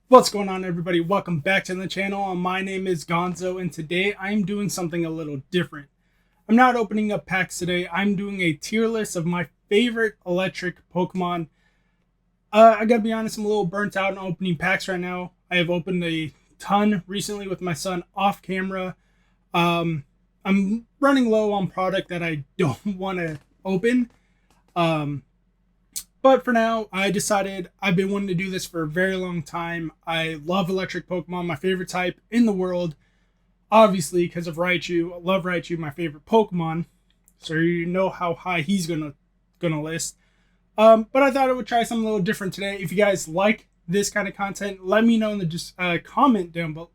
What's going on, everybody? Welcome back to the channel. My name is Gonzo, and today I'm doing something a little different. I'm not opening up packs today. I'm doing a tier list of my favorite electric Pokemon. I gotta be honest, I'm a little burnt out on opening packs right now. I have opened a ton recently with my son off camera. I'm running low on product that I don't want to open. But for now, I decided I've been wanting to do this for a very long time. I love electric Pokemon, my favorite type in the world. Obviously, because of Raichu. I love Raichu, my favorite Pokemon. So you know how high he's gonna list. But I thought I would try something a little different today. If you guys like this kind of content, let me know in the comment down below.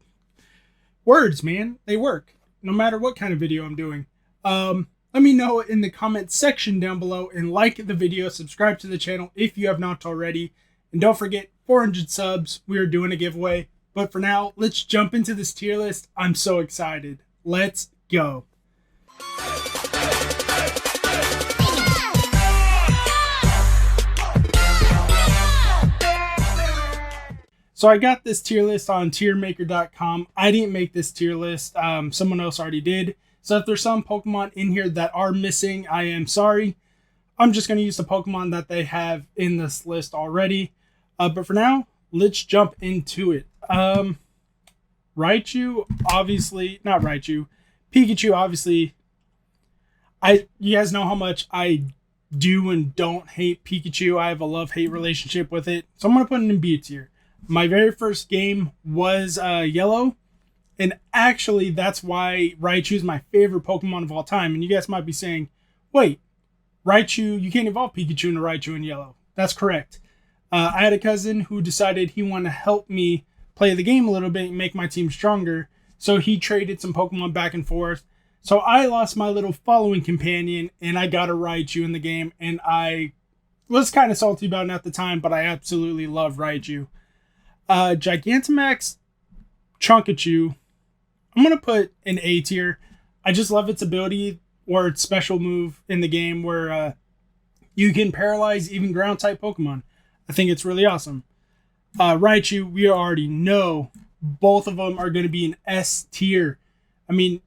Words, man, they work. No matter what kind of video I'm doing. Let me know in the comment section down below and like the video, subscribe to the channel if you have not already. And don't forget, 400 subs, we are doing a giveaway. But for now, let's jump into this tier list. I'm so excited. Let's go. So I got this tier list on tiermaker.com. I didn't make this tier list. Someone else already did. So if there's some Pokemon in here that are missing, I am sorry. I'm just going to use the Pokemon that they have in this list already. But for now, let's jump into it. Raichu, obviously, not Raichu. Pikachu, obviously. You guys know how much I do and don't hate Pikachu. I have a love-hate relationship with it. So I'm going to put it in B tier. My very first game was Yellow. And actually, that's why Raichu is my favorite Pokemon of all time. And you guys might be saying, wait, Raichu, you can't evolve Pikachu into Raichu in Yellow. That's correct. I had a cousin who decided he wanted to help me play the game a little bit and make my team stronger. So he traded some Pokemon back and forth. So I lost my little following companion and I got a Raichu in the game. And I was kind of salty about it at the time, but I absolutely love Raichu. Gigantamax, Chunkachu, I'm going to put an A tier. I just love its ability or its special move in the game where you can paralyze even ground type Pokemon. I think it's really awesome. Raichu, we already know both of them are going to be an S tier. I mean,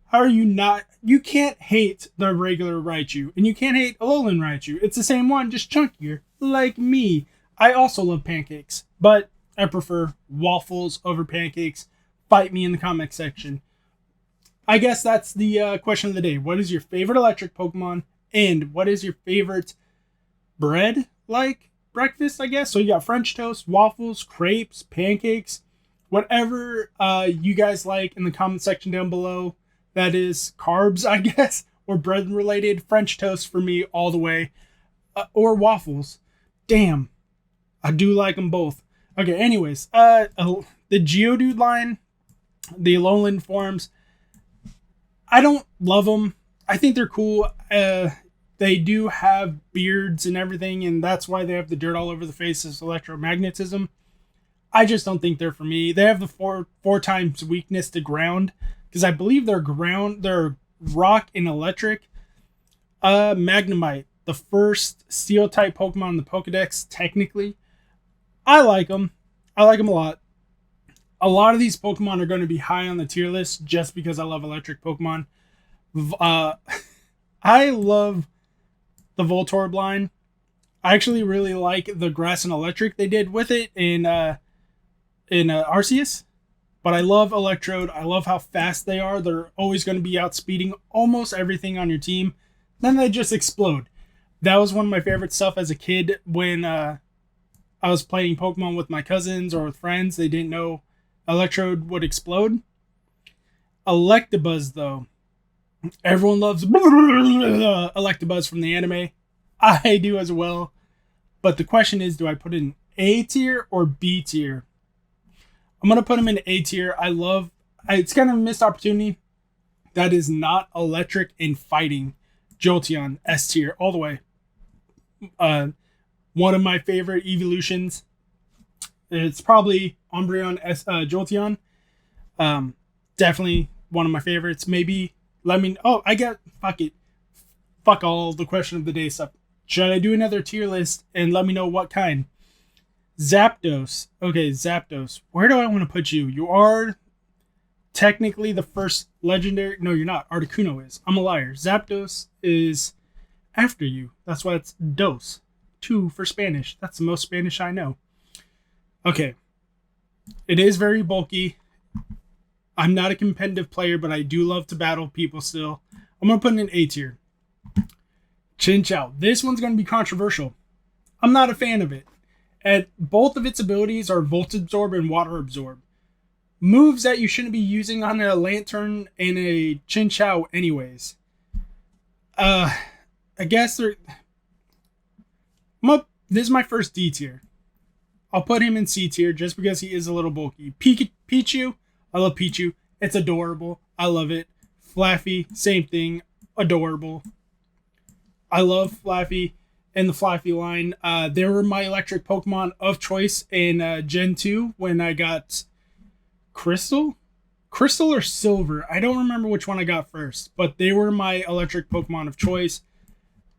how are you not? You can't hate the regular Raichu and you can't hate Alolan Raichu. It's the same one, just chunkier, like me. I also love pancakes, but I prefer waffles over pancakes. Fight me in the comment section. I guess that's the question of the day. What is your favorite electric Pokemon? And what is your favorite bread-like breakfast, I guess? So you got French toast, waffles, crepes, pancakes, whatever you guys like in the comment section down below. That is carbs, I guess, or bread-related. French toast for me all the way. Or waffles. Damn. I do like them both. Okay, anyways. The Geodude line, the Alolan forms, I don't love them. I think they're cool. They do have beards and everything, and that's why they have the dirt all over the face as electromagnetism. I just don't think they're for me. They have the four times weakness to ground, because I believe they're rock and electric. Magnemite, the first steel type Pokemon in the Pokedex, technically. I like them. I like them a lot. A lot of these Pokemon are going to be high on the tier list just because I love electric Pokemon. I love the Voltorb line. I actually really like the grass and electric they did with it in Arceus. But I love Electrode. I love how fast they are. They're always going to be outspeeding almost everything on your team. Then they just explode. That was one of my favorite stuff as a kid when I was playing Pokemon with my cousins or with friends. They didn't know Electrode would explode. Electabuzz, though. Everyone loves Electabuzz from the anime. I do as well. But the question is, do I put it in A tier or B tier? I'm going to put him in A tier. It's kind of a missed opportunity. That is not electric in fighting. Jolteon, S tier, all the way. One of my favorite evolutions. It's probably Umbreon Jolteon. Definitely one of my favorites. Maybe fuck it. Fuck all the question of the day stuff. Should I do another tier list and let me know what kind? Zapdos. Okay, Zapdos. Where do I want to put you? You are technically the first legendary. No, you're not. Articuno is. I'm a liar. Zapdos is after you. That's why it's dos. Two for Spanish. That's the most Spanish I know. Okay. It is very bulky. I'm not a competitive player, but I do love to battle people still. I'm going to put in an A tier. Chinchou. This one's going to be controversial. I'm not a fan of it. And both of its abilities are Volt Absorb and Water Absorb. Moves that you shouldn't be using on a Lantern and a Chinchou anyways. I guess they're... This is my first D tier. I'll put him in C tier just because he is a little bulky. Pichu. I love Pichu. It's adorable. I love it. Flaffy. Same thing. Adorable. I love Flaffy and the Flaffy line. They were my electric Pokemon of choice in Gen 2 when I got Crystal or Silver. I don't remember which one I got first, but they were my electric Pokemon of choice.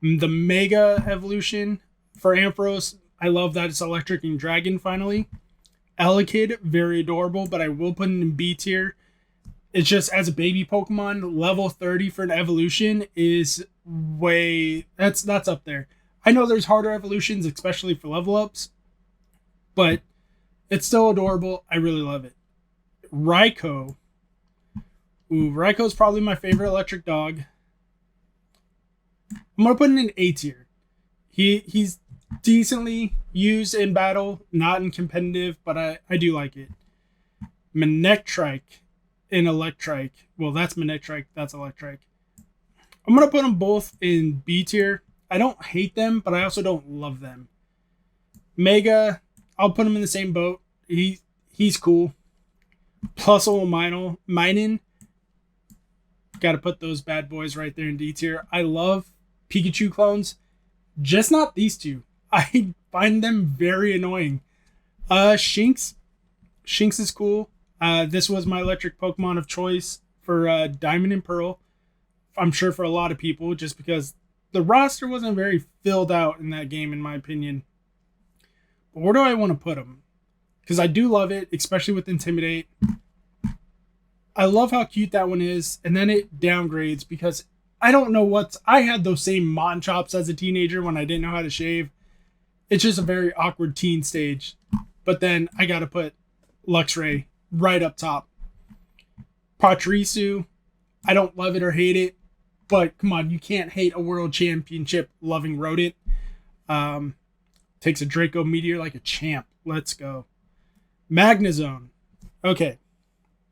The Mega Evolution for Ampharos, I love that it's electric and dragon finally. Elekid, very adorable, but I will put it in B tier. It's just as a baby Pokemon, level 30 for an evolution is way... That's up there. I know there's harder evolutions, especially for level ups, but it's still adorable. I really love it. Raikou. Raikou's probably my favorite electric dog. I'm going to put in an A tier. He's decently used in battle, not in competitive, but I do like it. Manectric in Electrike. Well, that's Manectric, that's Electrike. I'm going to put them both in B tier. I don't hate them, but I also don't love them. Mega, I'll put him in the same boat. He's cool. Plusle Minun. Got to put those bad boys right there in D tier. I love Pikachu clones, just not these two. I find them very annoying. Shinx is cool. This was my electric Pokemon of choice for Diamond and Pearl. I'm sure for a lot of people, just because the roster wasn't very filled out in that game, in my opinion. But where do I want to put them? Because I do love it, especially with Intimidate. I love how cute that one is, and then it downgrades because I don't know what's... I had those same Mon chops as a teenager when I didn't know how to shave. It's just a very awkward teen stage. But then I got to put Luxray right up top. Pachirisu, I don't love it or hate it, but come on, you can't hate a world championship loving rodent. Takes a Draco Meteor like a champ. Let's go. Magnezone. Okay.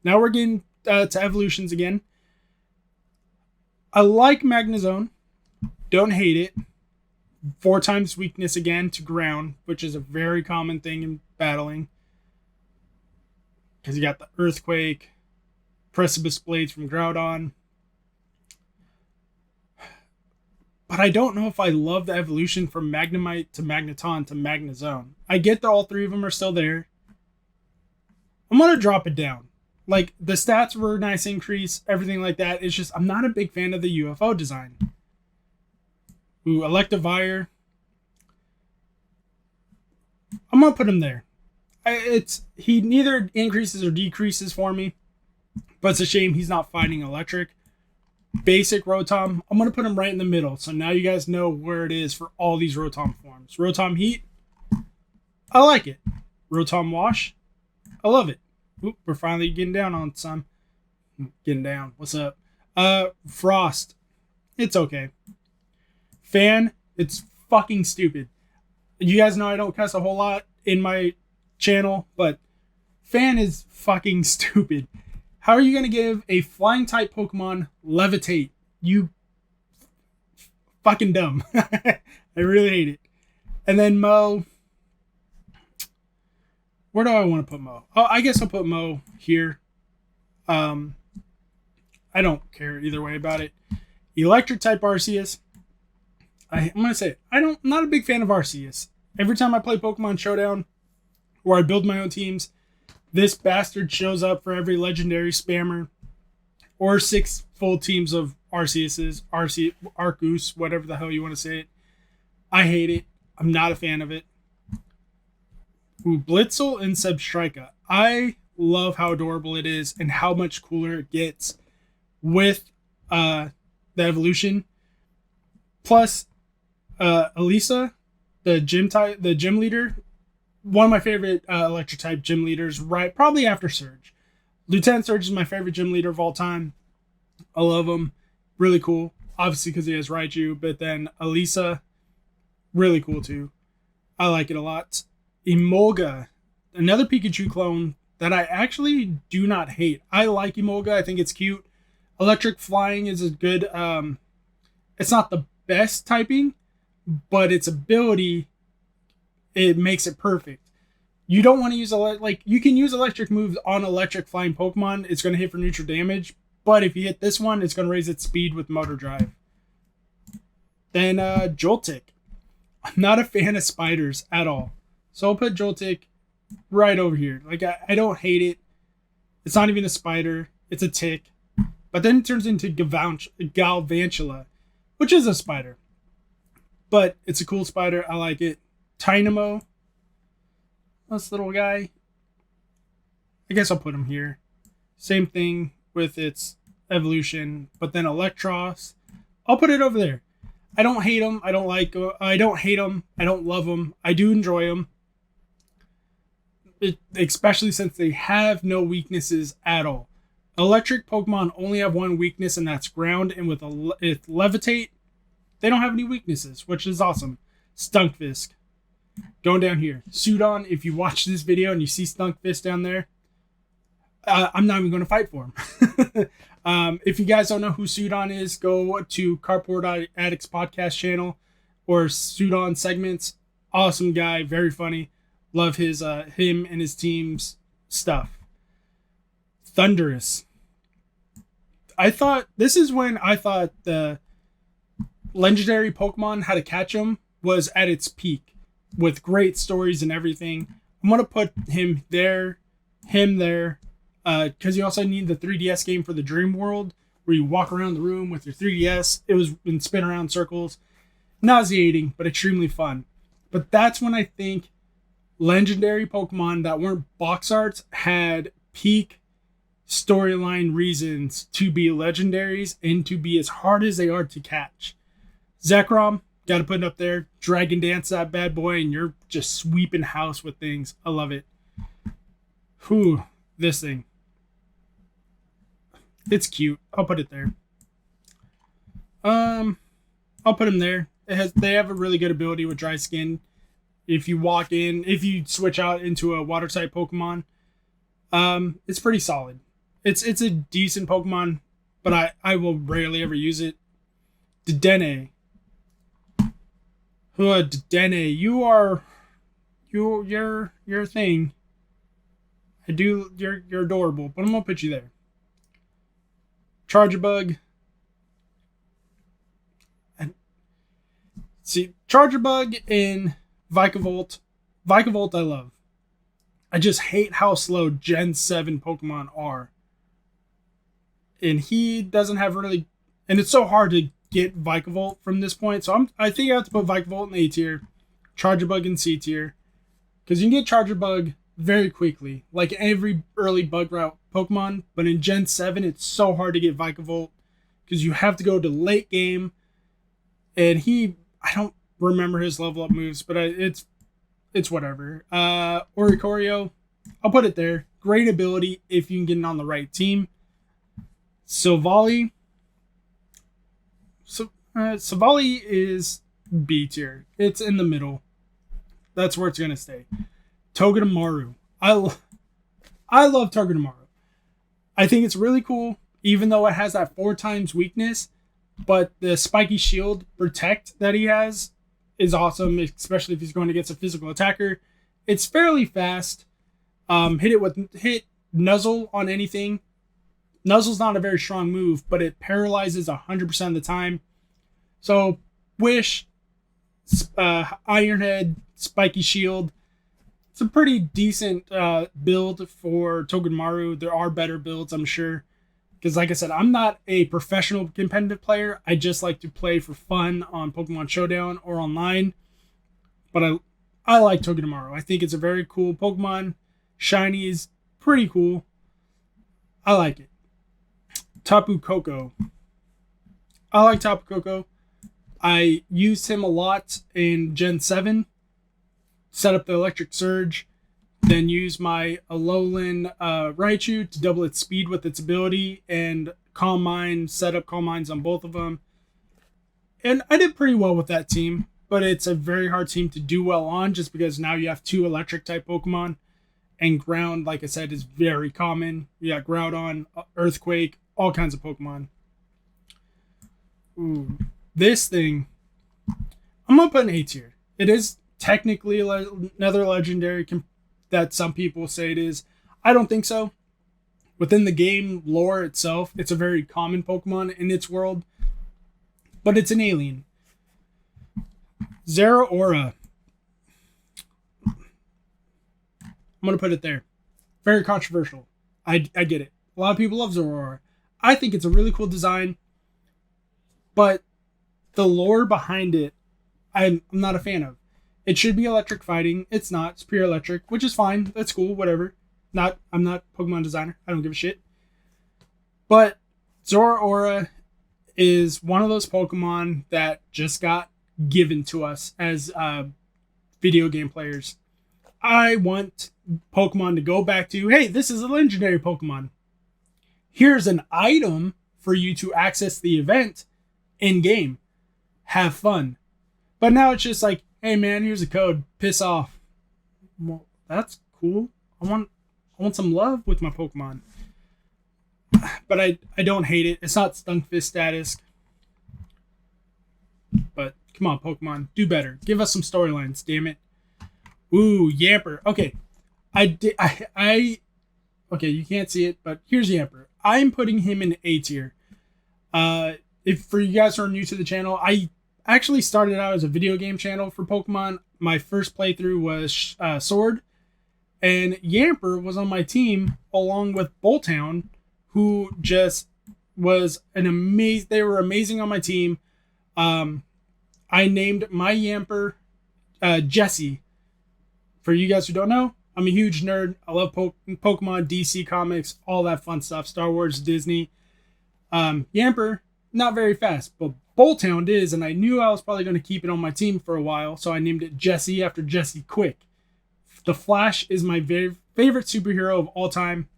Now we're getting to evolutions again. I like Magnezone. Don't hate it. 4 times weakness again to ground, which is a very common thing in battling. Because you got the Earthquake, Precipice Blades from Groudon. But I don't know if I love the evolution from Magnemite to Magneton to Magnezone. I get that all 3 of them are still there. I'm going to drop it down. Like, the stats were a nice increase, everything like that. It's just, I'm not a big fan of the UFO design. Ooh, Electivire. I'm going to put him there. He neither increases or decreases for me. But it's a shame he's not fighting electric. Basic Rotom. I'm going to put him right in the middle. So now you guys know where it is for all these Rotom forms. Rotom Heat. I like it. Rotom Wash. I love it. Oop, we're finally getting down on some. Getting down. What's up? Frost. It's okay. Fan. It's fucking stupid. You guys know I don't cuss a whole lot in my channel, but Fan is fucking stupid. How are you going to give a flying type Pokemon Levitate? You fucking dumb. I really hate it. And then Mo. Where do I want to put Mo? Oh, I guess I'll put Mo here. I don't care either way about it. Electric type Arceus. I'm going to say it. I'm not a big fan of Arceus. Every time I play Pokemon Showdown, where I build my own teams, this bastard shows up for every legendary spammer. Or 6 full teams of Arceuses. Arceus, whatever the hell you want to say it. I hate it. I'm not a fan of it. Ooh, Blitzel and Substrika. I love how adorable it is and how much cooler it gets with the evolution. Plus, Elisa, the gym leader, one of my favorite electric type gym leaders, right? Probably after Surge. Lieutenant Surge is my favorite gym leader of all time. I love him. Really cool. Obviously, because he has Raichu, but then Elisa, really cool too. I like it a lot. Emolga, another Pikachu clone that I actually do not hate. I like Emolga. I think it's cute. Electric Flying is a good. It's not the best typing, but its ability, it makes it perfect. You don't want to use you can use electric moves on electric flying Pokemon. It's going to hit for neutral damage, but if you hit this one, it's going to raise its speed with Motor Drive. Then Joltik. I'm not a fan of spiders at all, so I'll put Joltik right over here. Like I don't hate it. It's not even a spider. It's a tick. But then it turns into Galvantula, which is a spider. But it's a cool spider. I like it. Tynamo. This little guy. I guess I'll put him here. Same thing with its evolution. But then Electros. I'll put it over there. I don't hate them. I don't hate them. I don't love them. I do enjoy them. Especially since they have no weaknesses at all. Electric Pokemon only have one weakness, and that's ground. And with Levitate, they don't have any weaknesses, which is awesome. Stunkfisk. Going down here. Sudon, if you watch this video and you see Stunkfisk down there, I'm not even going to fight for him. If you guys don't know who Sudon is, go to Carport Addicts podcast channel or Sudon segments. Awesome guy, very funny. Love his him and his team's stuff. Thundurus. This is when I thought the legendary Pokemon, how to catch them, was at its peak with great stories and everything. I'm going to put him there, because you also need the 3DS game for the Dream World, where you walk around the room with your 3DS. It was and spin around circles. Nauseating, but extremely fun. But that's when I think legendary Pokemon that weren't box arts had peak storyline reasons to be legendaries and to be as hard as they are to catch. Zekrom, got to put it up there. Dragon Dance that bad boy, and you're just sweeping house with things. I love it. Whew, this thing. It's cute. I'll put it there. I'll put him there. They have a really good ability with dry skin. If you switch out into a water type Pokemon, it's pretty solid. It's a decent Pokemon, but I will rarely ever use it. Dedenne. Dedenne, you're your thing. You're adorable, but I'm gonna put you there. Charjabug. See, Charjabug in Vikavolt. Vikavolt I love. I just hate how slow Gen 7 Pokemon are. And he doesn't have really... And it's so hard to get Vikavolt from this point. So I think I have to put Vikavolt in A tier. Charjabug in C tier. Because you can get Charjabug very quickly. Like every early bug route Pokemon. But in Gen 7, it's so hard to get Vikavolt. Because you have to go to late game. And I don't remember his level up moves. But it's whatever. Oricorio, I'll put it there. Great ability if you can get it on the right team. Silvally. Silvally is B tier. It's in the middle. That's where it's going to stay. Togedemaru. I love Togedemaru. I think it's really cool, even though it has that 4 times weakness. But the spiky shield protect that he has is awesome, especially if he's going against a physical attacker. It's fairly fast. Hit Nuzzle on anything. Nuzzle's not a very strong move, but it paralyzes 100% of the time. So, Wish, Iron Head, Spiky Shield. It's a pretty decent build for Togedemaru. There are better builds, I'm sure. Because like I said, I'm not a professional competitive player. I just like to play for fun on Pokemon Showdown or online. But I like Togedemaru. I think it's a very cool Pokemon. Shiny is pretty cool. I like it. Tapu Koko. I like Tapu Koko. I used him a lot in Gen 7. Set up the Electric Surge. Then use my Alolan Raichu to double its speed with its ability. And Calm Mind. Set up Calm Minds on both of them. And I did pretty well with that team. But it's a very hard team to do well on just because now you have 2 electric type Pokemon. And ground, like I said, is very common. You got Groudon, Earthquake, all kinds of Pokemon. Ooh, this thing, I'm going to put an A tier. It is technically another legendary that some people say it is. I don't think so. Within the game lore itself, it's a very common Pokemon in its world. But it's an alien. Zeraora. I'm going to put it there. Very controversial. I get it. A lot of people love Zeraora. I think it's a really cool design. But the lore behind it, I'm not a fan of. It should be electric fighting. It's not. It's pure electric, which is fine. That's cool. Whatever. I'm not a Pokemon designer. I don't give a shit. But Zeraora is one of those Pokemon that just got given to us as video game players. I want Pokemon to go back to, hey, this is a legendary Pokemon. Here's an item for you to access the event in game. Have fun. But now it's just like, hey man, here's a code. Piss off. Well, that's cool. I want some love with my Pokemon. But I don't hate it. It's not Stunkfist status. But come on, Pokemon, do better. Give us some storylines, damn it. Ooh, Yamper. Okay. Okay, you can't see it, but here's Yamper. I'm putting him in A tier. If for you guys who are new to the channel, I actually started out as a video game channel for Pokemon. My first playthrough was Sword, and Yamper was on my team along with Bolthound, who just was they were amazing on my team. I named my Yamper Jesse. For you guys who don't know, I'm a huge nerd. I love Pokemon, DC Comics, all that fun stuff. Star Wars, Disney. Yamper, not very fast, but Bolthound is, and I knew I was probably going to keep it on my team for a while, so I named it Jesse after Jesse Quick. The Flash is my favorite superhero of all time,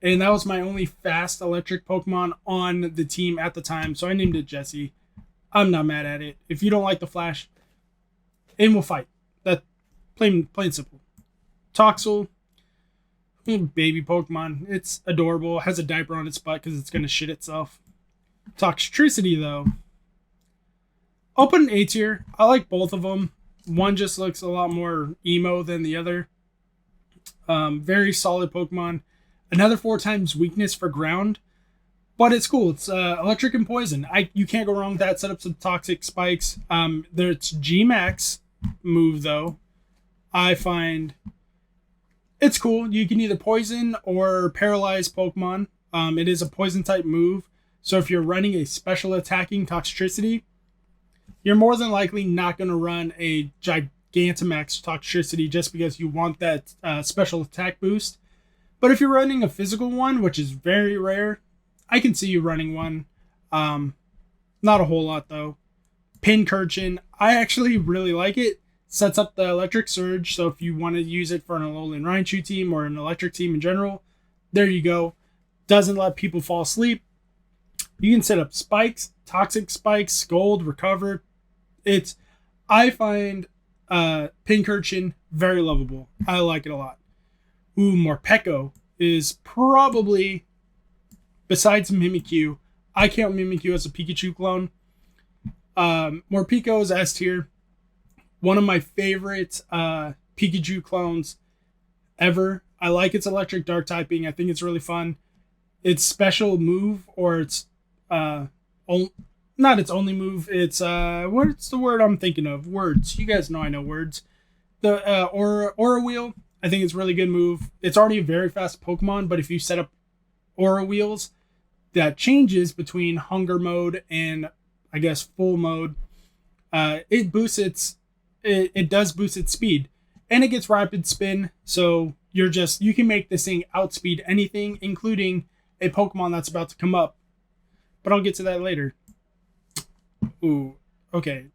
and that was my only fast electric Pokemon on the team at the time, so I named it Jesse. I'm not mad at it. If you don't like the Flash, and we'll fight. That plain simple. Toxel, baby Pokemon. It's adorable. It has a diaper on its butt because it's going to shit itself. Toxtricity, though. I'll put an A tier. I like both of them. One just looks a lot more emo than the other. Very solid Pokemon. Another 4 times weakness for ground. But it's cool. It's electric and poison. You can't go wrong with that. Set up some toxic spikes. There's G-Max move, though. I find it's cool. You can either poison or paralyze Pokemon. It is a poison type move. So if you're running a special attacking Toxtricity, you're more than likely not going to run a Gigantamax Toxtricity just because you want that special attack boost. But if you're running a physical one, which is very rare, I can see you running one. Not a whole lot, though. Pincurchin, I actually really like it. Sets up the Electric Surge, so if you want to use it for an Alolan Raichu team or an electric team in general, there you go. Doesn't let people fall asleep. You can set up spikes, toxic spikes, scold, recover. I find Pincurchin very lovable. I like it a lot. Ooh, Morpeko is probably, besides Mimikyu, I count Mimikyu as a Pikachu clone. Morpeko is S tier. One of my favorite Pikachu clones ever. I like its electric dark typing. I think it's really fun. Its special move, or its not its only move. It's what's the word I'm thinking of? Words. You guys know I know words. The Aura Wheel. I think it's a really good move. It's already a very fast Pokemon, but if you set up Aura Wheels, that changes between Hunger mode and I guess full mode. It boosts its it does boost its speed, and it gets rapid spin. So you can make this thing outspeed anything, including a Pokemon that's about to come up. But I'll get to that later. Ooh, okay.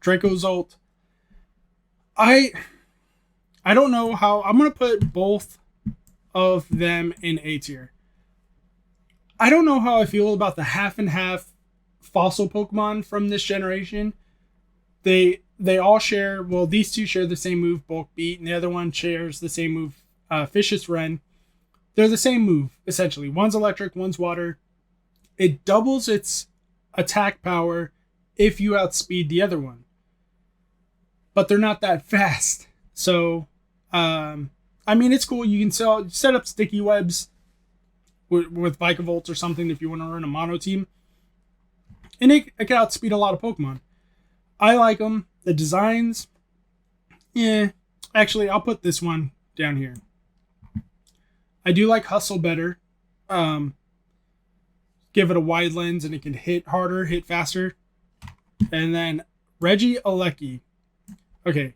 Dracozolt. I don't know how I'm gonna put both of them in A tier. I don't know how I feel about the half and half fossil Pokemon from this generation. They all share, well, these two share the same move, Bulk Beat, and the other one shares the same move, Vicious Wren. They're the same move, essentially. One's electric, one's water. It doubles its attack power if you outspeed the other one. But they're not that fast. So, I mean, it's cool. You can set up sticky webs with Vikavolt or something if you want to run a mono team. And it can outspeed a lot of Pokemon. I like them. The designs, yeah. Actually, I'll put this one down here. I do like Hustle better. Give it a wide lens and it can hit harder, hit faster. And then Regieleki. Okay.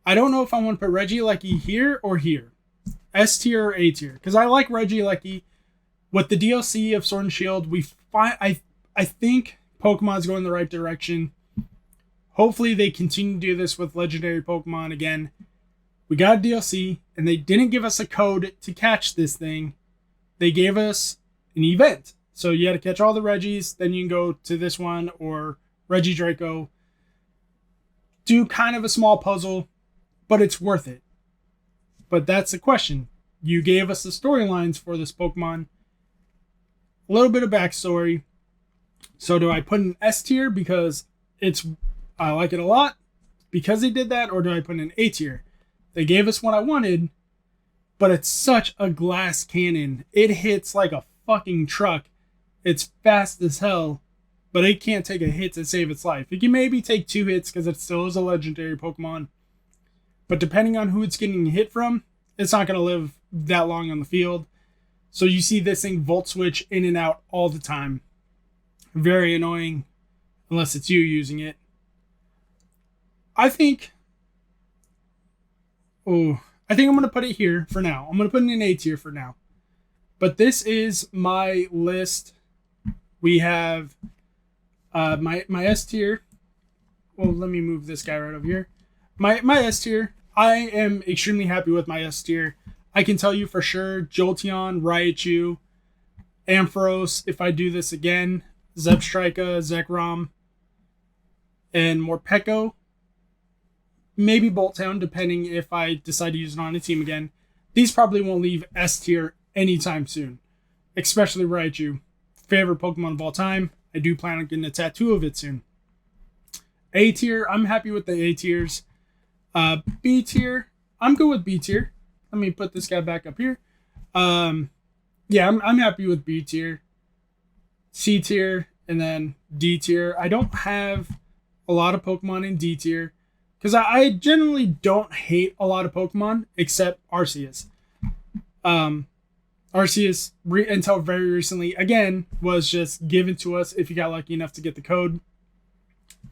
I don't know if I want to put Regieleki here or here. S tier or A tier. Because I like Regieleki. With the DLC of Sword and Shield, I think Pokemon's going the right direction. Hopefully they continue to do this with legendary Pokemon again. We got a DLC, and they didn't give us a code to catch this thing. They gave us an event. So you had to catch all the Regis, then you can go to this one, or Regidraco. Do kind of a small puzzle, but it's worth it. But that's the question. You gave us the storylines for this Pokemon. A little bit of backstory. So do I put an S tier because I like it a lot because they did that, or do I put an A tier? They gave us what I wanted, but it's such a glass cannon. It hits like a fucking truck. It's fast as hell, but it can't take a hit to save its life. It can maybe take 2 hits because it still is a legendary Pokemon. But depending on who it's getting hit from, it's not going to live that long on the field. So you see this thing Volt Switch in and out all the time. Very annoying, unless it's you using it. I think I'm going to put it here for now. I'm going to put it in A tier for now. But this is my list. We have my S tier. Well, let me move this guy right over here. My S tier. I am extremely happy with my S tier. I can tell you for sure, Jolteon, Raichu, Ampharos, if I do this again, Zebstrika, Zekrom, and Morpeko. Maybe Bolttown, depending if I decide to use it on a team again. These probably won't leave S tier anytime soon. Especially Raichu. Favorite Pokemon of all time. I do plan on getting a tattoo of it soon. A tier, I'm happy with the A tiers. B tier, I'm good with B tier. Let me put this guy back up here. Yeah, I'm happy with B tier. C tier, and then D tier. I don't have a lot of Pokemon in D tier. Because I generally don't hate a lot of Pokemon, except Arceus. Arceus, until very recently, again, was just given to us if you got lucky enough to get the code.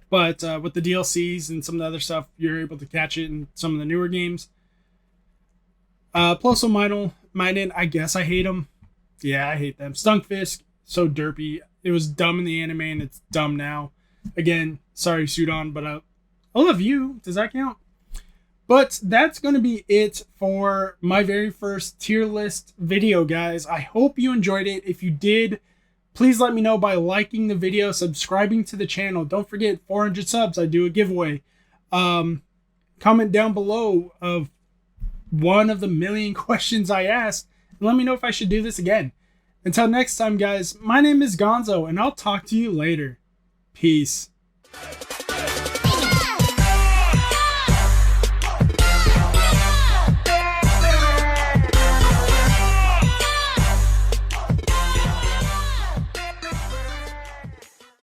But with the DLCs and some of the other stuff, you're able to catch it in some of the newer games. Plusle, Minun, I guess I hate them. Yeah, I hate them. Stunkfisk, so derpy. It was dumb in the anime, and it's dumb now. Again, sorry, Sudan, but I love you. Does that count? But that's going to be it for my very first tier list video, guys. I hope you enjoyed it. If you did, please let me know by liking the video, subscribing to the channel. Don't forget, 400 subs, I do a giveaway. Comment down below of one of the million questions I asked, and let me know if I should do this again. Until next time, guys, my name is Gonzo, and I'll talk to you later. Peace.